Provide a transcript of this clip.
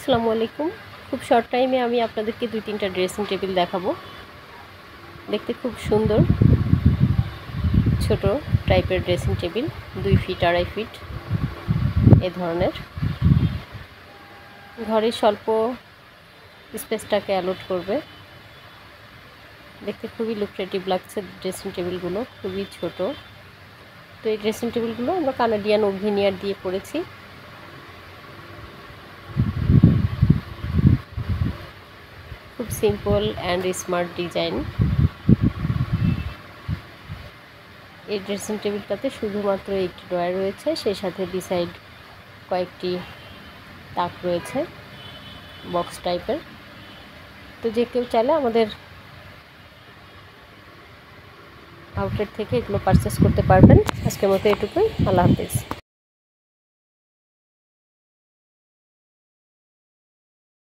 আসসালামু আলাইকুম। খুব শর্ট টাইমে আমি আপনাদেরকে 2-3টা ড্রেসিং টেবিল দেখাবো। দেখতে খুব সুন্দর ছোট টাইপের ড্রেসিং টেবিল, 2 ফিট 2.5 ফিট এ ধরনের। ঘরের স্বল্প স্পেসটাকে অ্যালট করবে। দেখতে খুবই লুক্রেটিভ লাগছে ড্রেসিং টেবিলগুলো, খুবই ছোট। তো এই ড্রেসিং টেবিলগুলো আমরা কানাডিয়ান ওক ভিনিয়ার দিয়ে করেছি। খুব সিম্পল অ্যান্ড স্মার্ট ডিজাইন। এই ড্রেসিং টেবিলটাতে শুধুমাত্র একটি ড্রয়ার রয়েছে, সেই সাথে বিসাইড কয়েকটি তাক রয়েছে বক্স টাইপের। তো যে কেউ চাইলে আমাদের আউটলেট থেকে এগুলো পারচেস করতে পারবেন। আজকের মতো এটুকুই। আল্লাহ হাফেজ।